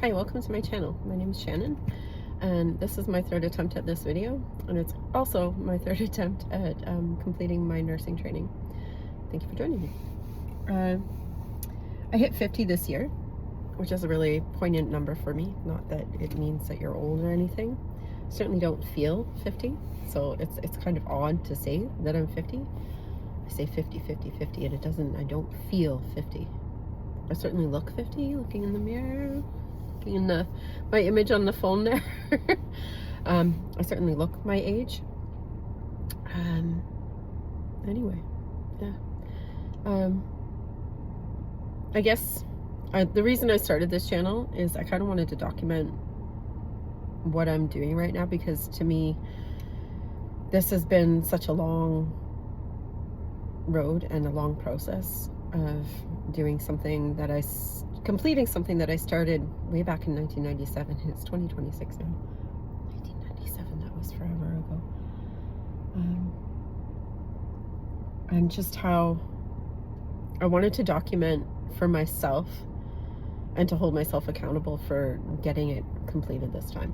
Hi, welcome to my channel. My name is Shannon, and this is my third attempt at this video, and it's also my third attempt at completing my nursing training. Thank you for joining me. I hit 50 this year, which is a really poignant number for me. Not that it means that you're old or anything. I certainly don't feel 50, so it's kind of odd to say that I'm 50. I say 50, 50, 50, and I don't feel 50. I certainly look 50, looking in the mirror, looking in my image on the phone there. I certainly look my age. Anyway, yeah. I guess the reason I started this channel is I kind of wanted to document what I'm doing right now, because to me, this has been such a long road and a long process of doing something that completing something that I started way back in 1997. It's 2026 now. 1997, that was forever ago. And just how I wanted to document for myself and to hold myself accountable for getting it completed this time.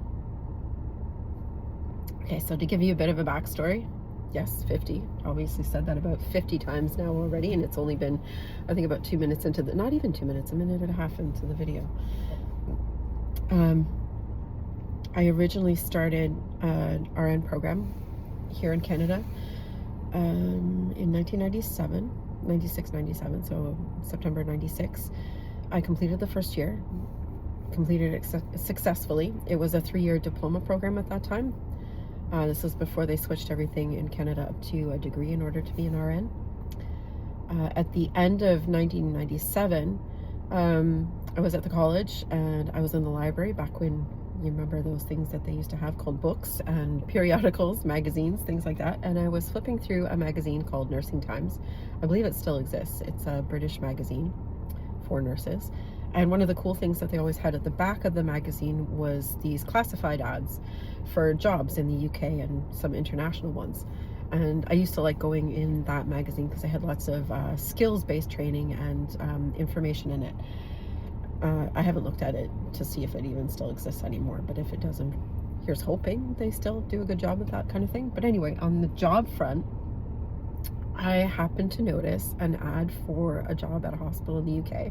Okay, so to give you a bit of a backstory, yes, 50. Obviously said that about 50 times now already, and it's only been, I think, about 2 minutes into the, not even 2 minutes, a minute and a half into the video. I originally started an RN program here in Canada in 1997, 96, 97, so September 96. I completed the first year, completed it successfully. It was a 3-year diploma program at that time. This was before they switched everything in Canada up to a degree in order to be an RN. At the end of 1997, I was at the college and I was in the library back when, you remember those things that they used to have called books and periodicals, magazines, things like that. And I was flipping through a magazine called Nursing Times. I believe it still exists. It's a British magazine for nurses. And one of the cool things that they always had at the back of the magazine was these classified ads for jobs in the UK and some international ones. And I used to like going in that magazine because I had lots of skills-based training and information in it. I haven't looked at it to see if it even still exists anymore, but if it doesn't, here's hoping they still do a good job with that kind of thing. But anyway, on the job front, I happened to notice an ad for a job at a hospital in the UK,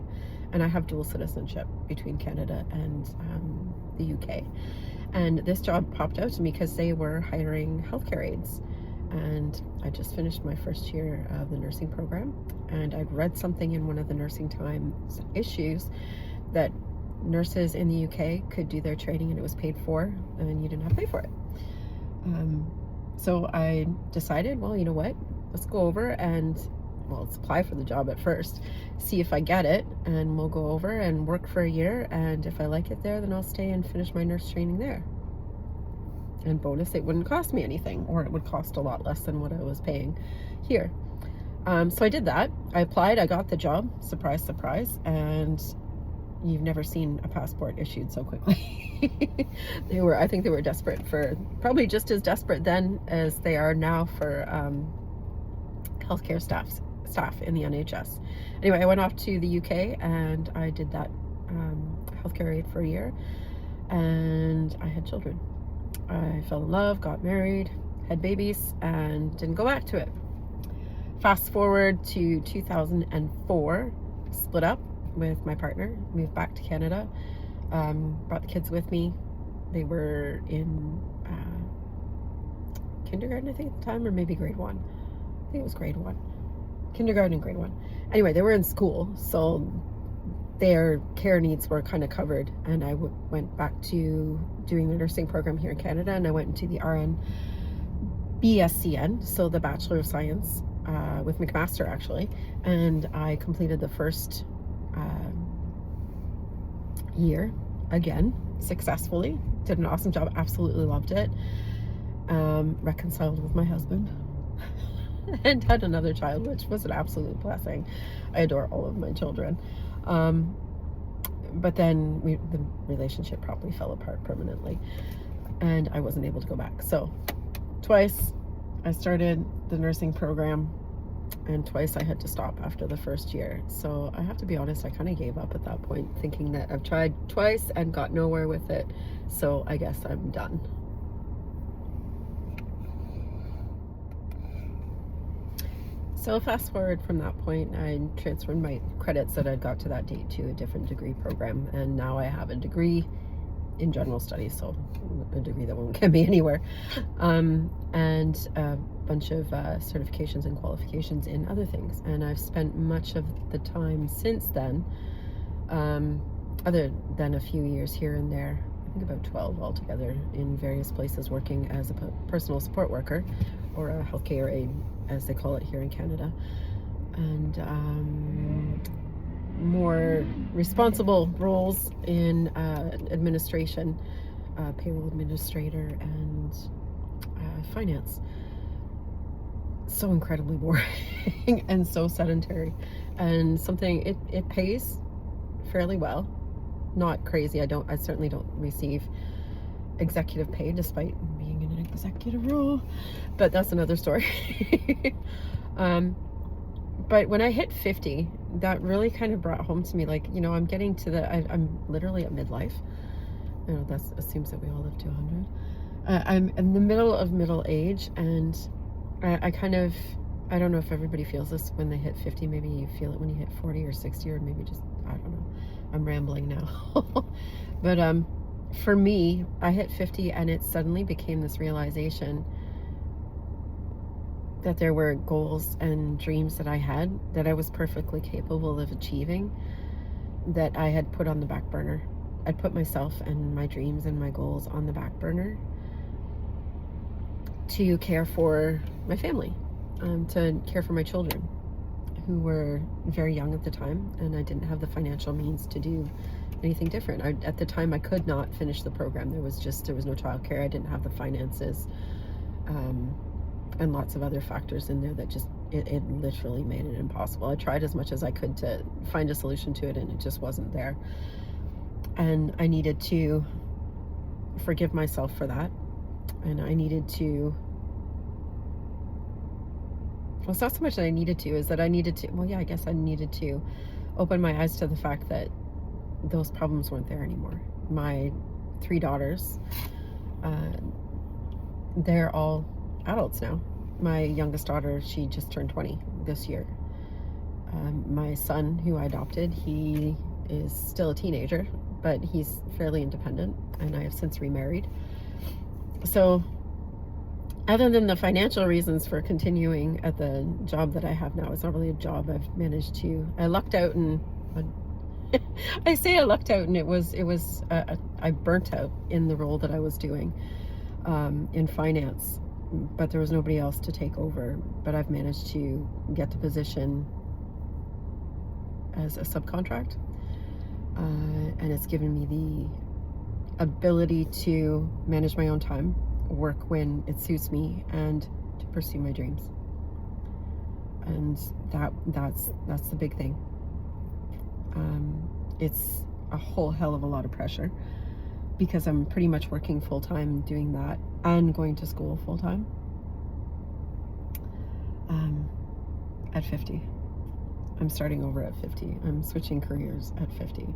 and I have dual citizenship between Canada and the UK. And this job popped out to me because they were hiring healthcare aides. And I just finished my first year of the nursing program, and I'd read something in one of the Nursing Times issues that nurses in the UK could do their training and it was paid for, and you didn't have to pay for it. So I decided, well, you know what? Let's go over and, well, let's apply for the job at first, see if I get it, and we'll go over and work for a year, and if I like it there, then I'll stay and finish my nurse training there. And bonus, it wouldn't cost me anything, or it would cost a lot less than what I was paying here. So I did that. I applied, I got the job, surprise, surprise, and you've never seen a passport issued so quickly. I think they were desperate for, probably just as desperate then as they are now for healthcare staff in the NHS. Anyway, I went off to the UK and I did that healthcare aid for a year, and I had children. I fell in love, got married, had babies, and didn't go back to it. Fast forward to 2004, split up with my partner, moved back to Canada, brought the kids with me. They were in kindergarten, I think, at the time, or maybe grade 1. I think it was grade 1. Kindergarten and grade 1. Anyway, they were in school, so their care needs were kind of covered, and I went back to doing the nursing program here in Canada, and I went into the RN BSCN, so the Bachelor of Science, with McMaster actually, and I completed the first year again successfully. Did an awesome job, absolutely loved it. Reconciled with my husband and had another child, which was an absolute blessing. I adore all of my children. But then the relationship probably fell apart permanently, and I wasn't able to go back. So twice I started the nursing program, and twice I had to stop after the first year. So I have to be honest, I kind of gave up at that point, thinking that I've tried twice and got nowhere with it, so I guess I'm done. So fast forward from that point, I transferred my credits that I'd got to that date to a different degree program, and now I have a degree in general studies, so a degree that won't get me anywhere, and a bunch of certifications and qualifications in other things. And I've spent much of the time since then, other than a few years here and there, I think about 12 altogether, in various places working as a personal support worker, or a healthcare aide as they call it here in Canada, and more responsible roles in administration, payroll administrator, and finance. So incredibly boring and so sedentary, and something it pays fairly well, not crazy. I certainly don't receive executive pay despite being in an executive role, but that's another story. But when I hit 50, that really kind of brought home to me, like, I'm getting to I'm literally at midlife. That assumes that we all live to 100. I'm in the middle of middle age, and I kind of, I don't know if everybody feels this when they hit 50. Maybe you feel it when you hit 40 or 60, or maybe just, I don't know. I'm rambling now. But for me, I hit 50, and it suddenly became this realization that there were goals and dreams that I had that I was perfectly capable of achieving, that I had put on the back burner. I'd put myself and my dreams and my goals on the back burner to care for my family, to care for my children, who were very young at the time, and I didn't have the financial means to do anything different. At the time, I could not finish the program. There was no childcare. I didn't have the finances, and lots of other factors in there that just, it literally made it impossible. I tried as much as I could to find a solution to it, and it just wasn't there. And I needed to forgive myself for that. And I needed to, well, it's not so much that I needed to, is that I needed to, well, yeah, I guess I needed to open my eyes to the fact that those problems weren't there anymore. My 3 daughters, they're all adults now. My youngest daughter, she just turned 20 this year. My son, who I adopted, he is still a teenager, but he's fairly independent, and I have since remarried. So other than the financial reasons for continuing at the job that I have now, it's not really a job. I lucked out, and I say I lucked out, and it was I burnt out in the role that I was doing in finance, but there was nobody else to take over. But I've managed to get the position as a subcontract, and it's given me the ability to manage my own time, work when it suits me, and to pursue my dreams. And that's the big thing. It's a whole hell of a lot of pressure, because I'm pretty much working full-time doing that and going to school full-time at 50. I'm starting over at 50. I'm switching careers at 50.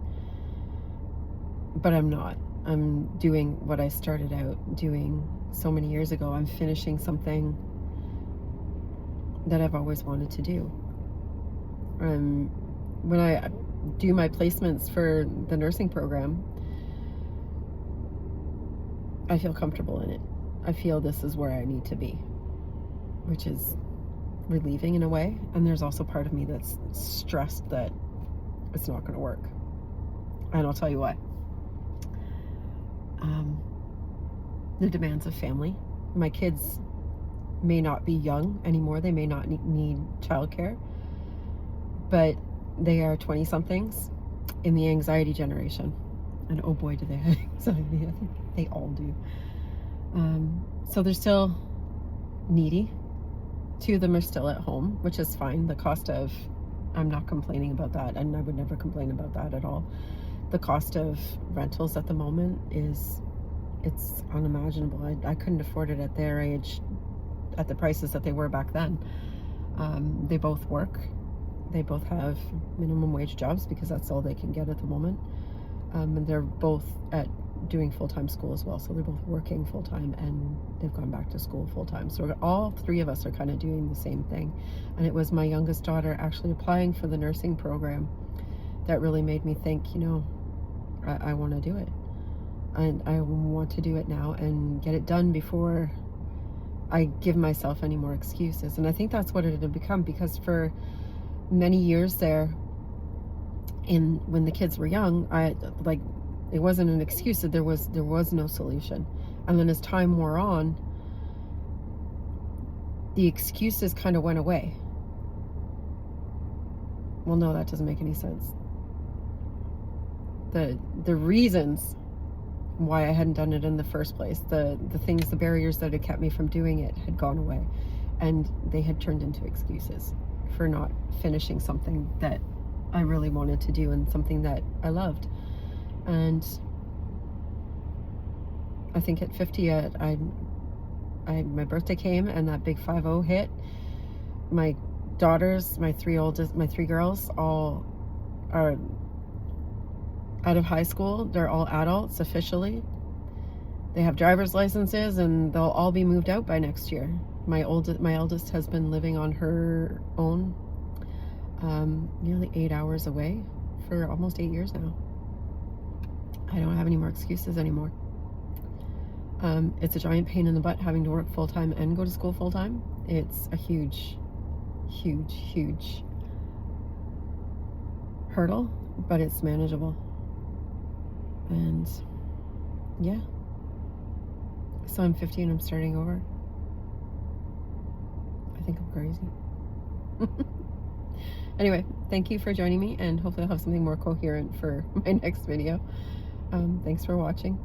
But I'm not. I'm doing what I started out doing so many years ago. I'm finishing something that I've always wanted to do. When I do my placements for the nursing program, I feel comfortable in it. I feel this is where I need to be, which is relieving in a way. And there's also part of me that's stressed that it's not going to work. And I'll tell you why. The demands of family. My kids may not be young anymore. They may not need childcare, but they are 20-somethings in the anxiety generation. And oh boy, do they have anxiety. I think they all do. So they're still needy. 2 of them are still at home, which is fine. The cost of, I'm not complaining about that, and I would never complain about that at all. The cost of rentals at the moment it's unimaginable. I couldn't afford it at their age, at the prices that they were back then. They both work. They both have minimum wage jobs because that's all they can get at the moment. And they're both doing full-time school as well. So they're both working full-time and they've gone back to school full-time. So all three of us are kind of doing the same thing. And it was my youngest daughter actually applying for the nursing program that really made me think, you know, I want to do it. And I want to do it now and get it done before I give myself any more excuses. And I think that's what it had become, because for many years there, when the kids were young, it wasn't an excuse, that there was no solution. And then as time wore on, the excuses kind of went away. Well, no, that doesn't make any sense. The reasons why I hadn't done it in the first place, the things, the barriers that had kept me from doing it had gone away, and they had turned into excuses for not finishing something that I really wanted to do and something that I loved. And I think at 50, my birthday came and that big 50 hit. My daughters, my three girls, all are out of high school. They're all adults officially. They have driver's licenses and they'll all be moved out by next year. My eldest has been living on her own, nearly 8 hours away for almost 8 years now. I don't have any more excuses anymore. It's a giant pain in the butt having to work full-time and go to school full-time. It's a huge, huge, huge hurdle, but it's manageable. And yeah, so I'm 50 and I'm starting over. I think I'm crazy. Anyway, thank you for joining me, and hopefully I'll have something more coherent for my next video. Thanks for watching.